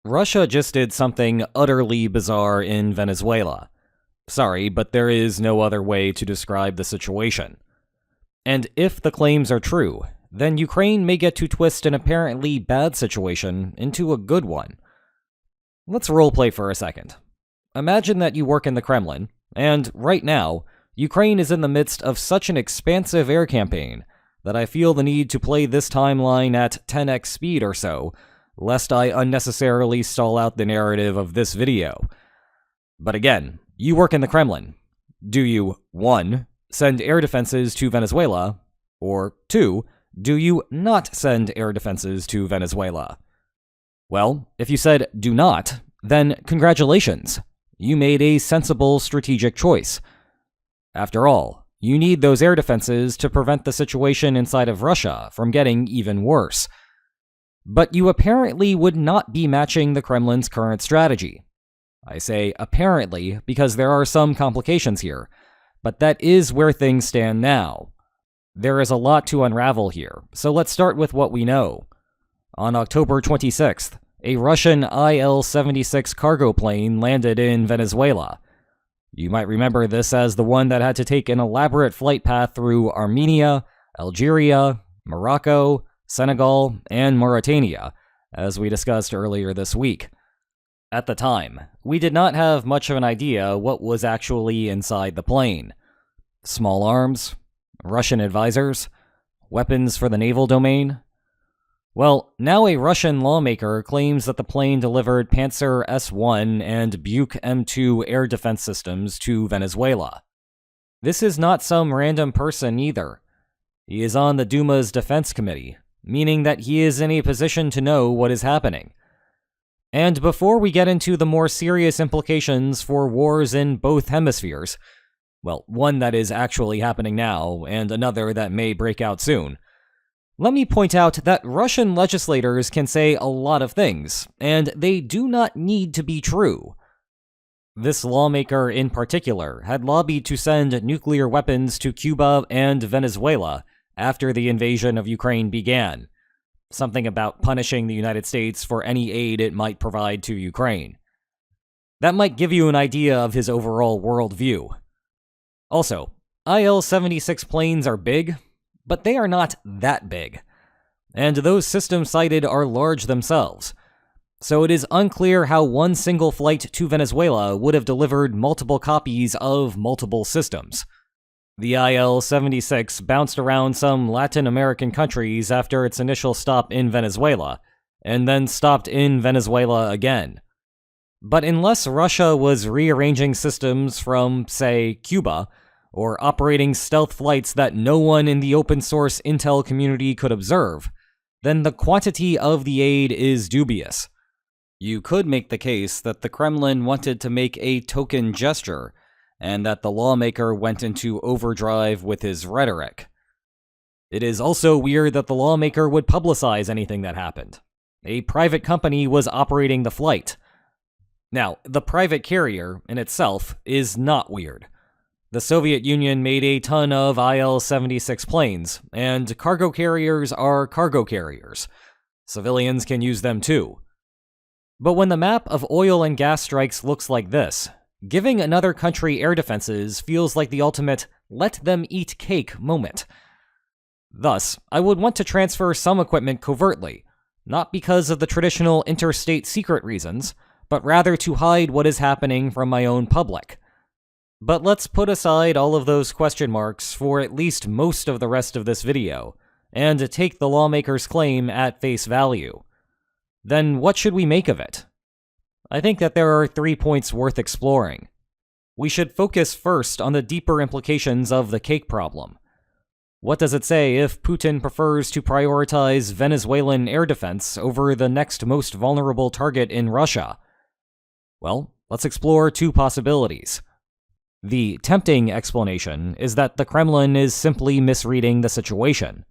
Russia just did something utterly bizarre in Venezuela. Sorry, but there is no other way to describe the situation. And if the claims are true, then Ukraine may get to twist an apparently bad situation into a good one. Let's roleplay for a second. Imagine that you work in the Kremlin, and right now, Ukraine is in the midst of such an expansive air campaign that I feel the need to play this timeline at 10x speed or so, lest I unnecessarily stall out the narrative of this video. But again, you work in the Kremlin. Do you, 1, send air defenses to Venezuela, or 2, do you not send air defenses to Venezuela? Well, if you said do not, then congratulations. You made a sensible strategic choice. After all, you need those air defenses to prevent the situation inside of Russia from getting even worse. But you apparently would not be matching the Kremlin's current strategy. I say apparently because there are some complications here, but that is where things stand now. There is a lot to unravel here, so let's start with what we know. On October 26th, a Russian Il-76 cargo plane landed in Venezuela. You might remember this as the one that had to take an elaborate flight path through Armenia, Algeria, Morocco, Senegal, and Mauritania, as we discussed earlier this week. At the time, we did not have much of an idea what was actually inside the plane. Small arms, Russian advisors, weapons for the naval domain. Well, now a Russian lawmaker claims that the plane delivered Panzer S-1 and Buk M2 air defense systems to Venezuela. This is not some random person either. He is on the Duma's Defense Committee, meaning that he is in a position to know what is happening. And before we get into the more serious implications for wars in both hemispheres, well, one that is actually happening now, and another that may break out soon, let me point out that Russian legislators can say a lot of things, and they do not need to be true. This lawmaker in particular had lobbied to send nuclear weapons to Cuba and Venezuela after the invasion of Ukraine began. Something about punishing the United States for any aid it might provide to Ukraine. That might give you an idea of his overall worldview. Also, Il-76 planes are big, but they are not that big. And those systems cited are large themselves. So it is unclear how one single flight to Venezuela would have delivered multiple copies of multiple systems. The Il-76 bounced around some Latin American countries after its initial stop in Venezuela, and then stopped in Venezuela again. But unless Russia was rearranging systems from, say, Cuba, or operating stealth flights that no one in the open source intel community could observe, then the quantity of the aid is dubious. You could make the case that the Kremlin wanted to make a token gesture, and that the lawmaker went into overdrive with his rhetoric. It is also weird that the lawmaker would publicize anything that happened. A private company was operating the flight. Now, the private carrier, in itself, is not weird. The Soviet Union made a ton of Il-76 planes, and cargo carriers are cargo carriers. Civilians can use them too. But when the map of oil and gas strikes looks like this, giving another country air defenses feels like the ultimate let-them-eat-cake moment. Thus, I would want to transfer some equipment covertly, not because of the traditional interstate secret reasons, but rather to hide what is happening from my own public. But let's put aside all of those question marks for at least most of the rest of this video, and take the lawmaker's claim at face value. Then what should we make of it? I think that there are 3 points worth exploring. We should focus first on the deeper implications of the cake problem. What does it say if Putin prefers to prioritize Venezuelan air defense over the next most vulnerable target in Russia? Well, let's explore 2 possibilities. The tempting explanation is that the Kremlin is simply misreading the situation.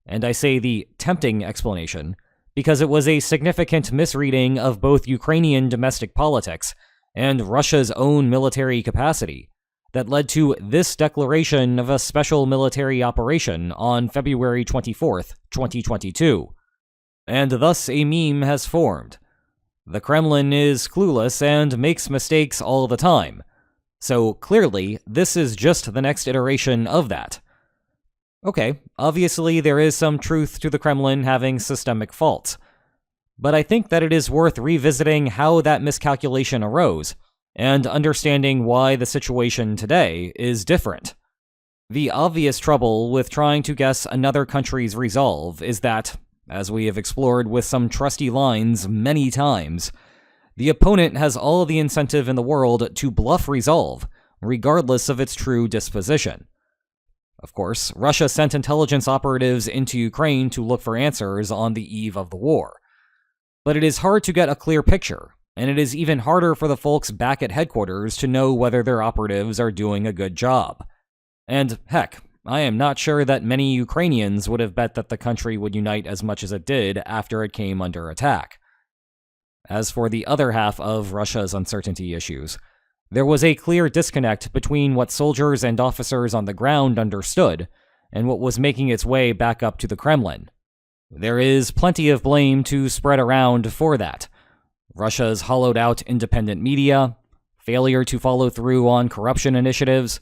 And I say the tempting explanation because it was a significant misreading of both Ukrainian domestic politics and Russia's own military capacity that led to this declaration of a special military operation on February 24th, 2022. And thus a meme has formed. The Kremlin is clueless and makes mistakes all the time. So clearly, this is just the next iteration of that. Okay, obviously there is some truth to the Kremlin having systemic faults, but I think that it is worth revisiting how that miscalculation arose and understanding why the situation today is different. The obvious trouble with trying to guess another country's resolve is that, as we have explored with some trusty lines many times, the opponent has all the incentive in the world to bluff resolve, regardless of its true disposition. Of course, Russia sent intelligence operatives into Ukraine to look for answers on the eve of the war. But it is hard to get a clear picture, and it is even harder for the folks back at headquarters to know whether their operatives are doing a good job. And heck, I am not sure that many Ukrainians would have bet that the country would unite as much as it did after it came under attack. As for the other half of Russia's uncertainty issues, there was a clear disconnect between what soldiers and officers on the ground understood and what was making its way back up to the Kremlin. There is plenty of blame to spread around for that. Russia's hollowed-out independent media, failure to follow through on corruption initiatives,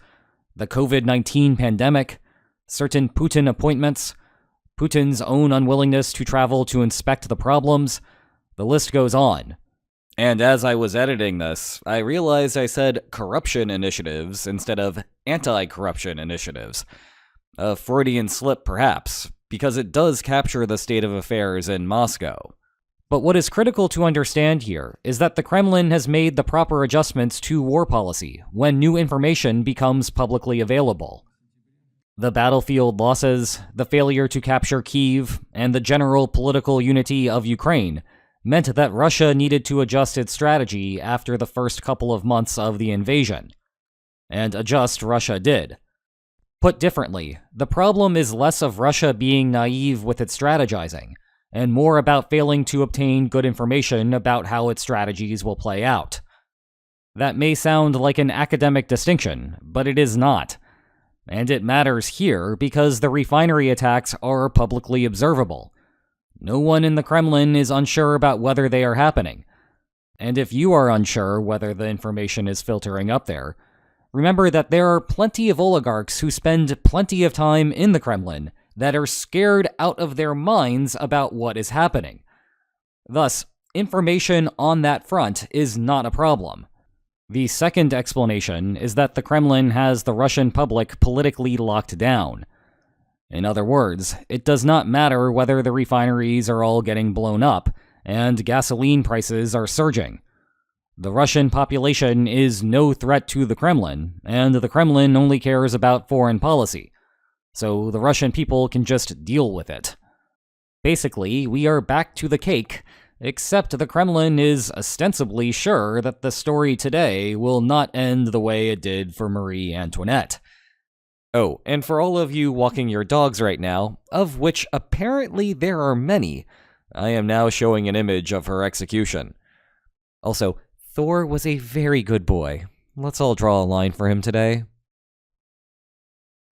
the COVID-19 pandemic, certain Putin appointments, Putin's own unwillingness to travel to inspect the problems. The list goes on. And as I was editing this, I realized I said corruption initiatives instead of anti-corruption initiatives. A Freudian slip, perhaps, because it does capture the state of affairs in Moscow. But what is critical to understand here is that the Kremlin has made the proper adjustments to war policy when new information becomes publicly available. The battlefield losses, the failure to capture Kyiv, and the general political unity of Ukraine meant that Russia needed to adjust its strategy after the first couple of months of the invasion. And adjust Russia did. Put differently, the problem is less of Russia being naive with its strategizing, and more about failing to obtain good information about how its strategies will play out. That may sound like an academic distinction, but it is not. And it matters here because the refinery attacks are publicly observable. No one in the Kremlin is unsure about whether they are happening. And if you are unsure whether the information is filtering up there, remember that there are plenty of oligarchs who spend plenty of time in the Kremlin that are scared out of their minds about what is happening. Thus, information on that front is not a problem. The second explanation is that the Kremlin has the Russian public politically locked down. In other words, it does not matter whether the refineries are all getting blown up and gasoline prices are surging. The Russian population is no threat to the Kremlin, and the Kremlin only cares about foreign policy, so the Russian people can just deal with it. Basically, we are back to the cake, except the Kremlin is ostensibly sure that the story today will not end the way it did for Marie Antoinette. Oh, and for all of you walking your dogs right now, of which apparently there are many, I am now showing an image of her execution. Also, Thor was a very good boy. Let's all draw a line for him today.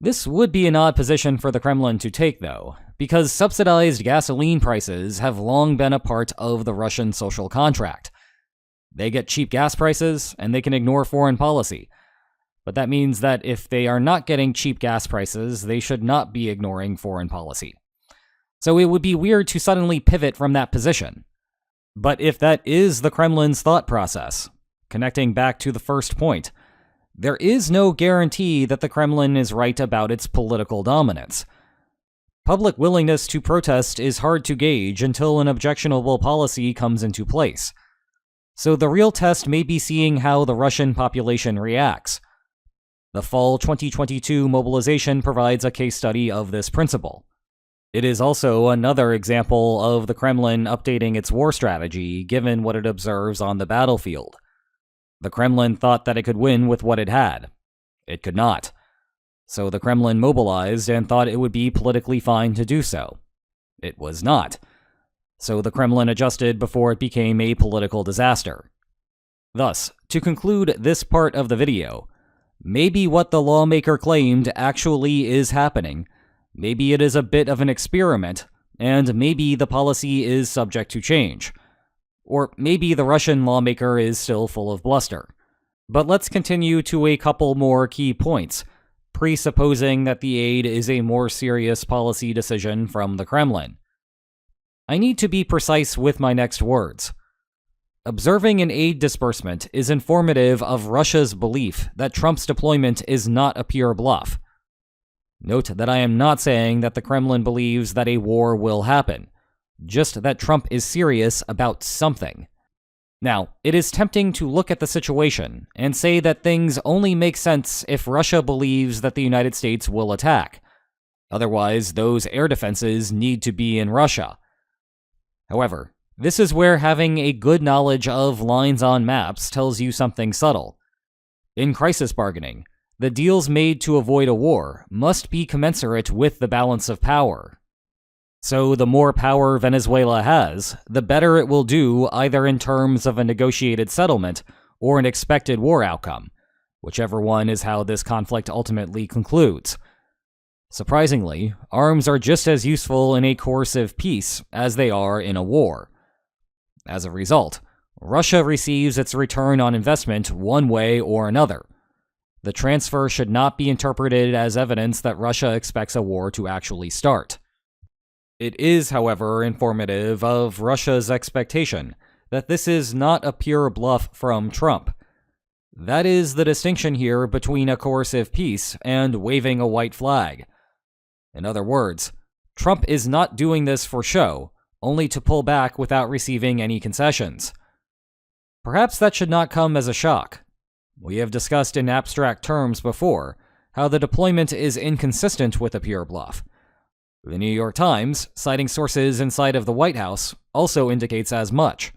This would be an odd position for the Kremlin to take, though, because subsidized gasoline prices have long been a part of the Russian social contract. They get cheap gas prices, and they can ignore foreign policy. But that means that if they are not getting cheap gas prices, they should not be ignoring foreign policy. So it would be weird to suddenly pivot from that position. But if that is the Kremlin's thought process, connecting back to the first point, there is no guarantee that the Kremlin is right about its political dominance. Public willingness to protest is hard to gauge until an objectionable policy comes into place. So the real test may be seeing how the Russian population reacts. The fall 2022 mobilization provides a case study of this principle. It is also another example of the Kremlin updating its war strategy given what it observes on the battlefield. The Kremlin thought that it could win with what it had. It could not. So the Kremlin mobilized and thought it would be politically fine to do so. It was not. So the Kremlin adjusted before it became a political disaster. Thus, to conclude this part of the video, maybe what the lawmaker claimed actually is happening. Maybe it is a bit of an experiment, and maybe the policy is subject to change. Or maybe the Russian lawmaker is still full of bluster. But let's continue to a couple more key points, presupposing that the aid is a more serious policy decision from the Kremlin. I need to be precise with my next words. Observing an aid disbursement is informative of Russia's belief that Trump's deployment is not a pure bluff. Note that I am not saying that the Kremlin believes that a war will happen, just that Trump is serious about something. Now, it is tempting to look at the situation and say that things only make sense if Russia believes that the United States will attack. Otherwise, those air defenses need to be in Russia. However, this is where having a good knowledge of lines on maps tells you something subtle. In crisis bargaining, the deals made to avoid a war must be commensurate with the balance of power. So the more power Venezuela has, the better it will do either in terms of a negotiated settlement or an expected war outcome, whichever one is how this conflict ultimately concludes. Surprisingly, arms are just as useful in a coercive peace as they are in a war. As a result, Russia receives its return on investment one way or another. The transfer should not be interpreted as evidence that Russia expects a war to actually start. It is, however, informative of Russia's expectation that this is not a pure bluff from Trump. That is the distinction here between a coercive peace and waving a white flag. In other words, Trump is not doing this for show, only to pull back without receiving any concessions. Perhaps that should not come as a shock. We have discussed in abstract terms before how the deployment is inconsistent with a pure bluff. The New York Times, citing sources inside of the White House, also indicates as much.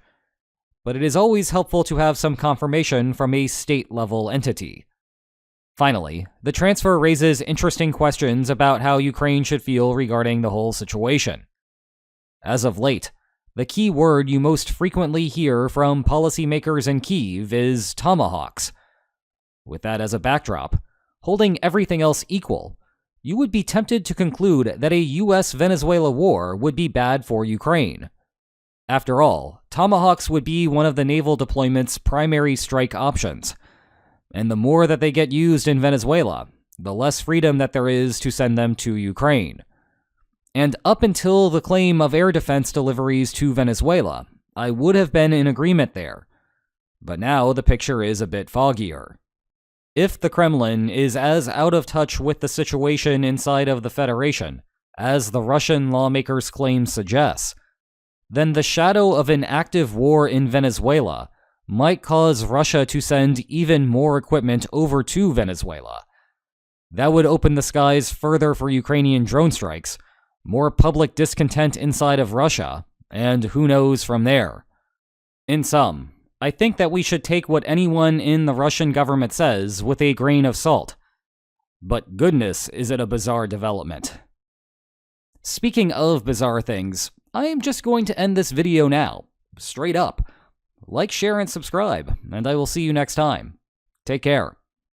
But it is always helpful to have some confirmation from a state-level entity. Finally, the transfer raises interesting questions about how Ukraine should feel regarding the whole situation. As of late, the key word you most frequently hear from policymakers in Kyiv is tomahawks. With that as a backdrop, holding everything else equal, you would be tempted to conclude that a US-Venezuela war would be bad for Ukraine. After all, tomahawks would be one of the naval deployment's primary strike options, and the more that they get used in Venezuela, the less freedom that there is to send them to Ukraine. And up until the claim of air defense deliveries to Venezuela, I would have been in agreement there. But now the picture is a bit foggier. If the Kremlin is as out of touch with the situation inside of the Federation as the Russian lawmakers' claim suggests, then the shadow of an active war in Venezuela might cause Russia to send even more equipment over to Venezuela. That would open the skies further for Ukrainian drone strikes, more public discontent inside of Russia, and who knows from there. In sum, I think that we should take what anyone in the Russian government says with a grain of salt. But goodness, is it a bizarre development. Speaking of bizarre things, I am just going to end this video now. Straight up. Like, share, and subscribe, and I will see you next time. Take care.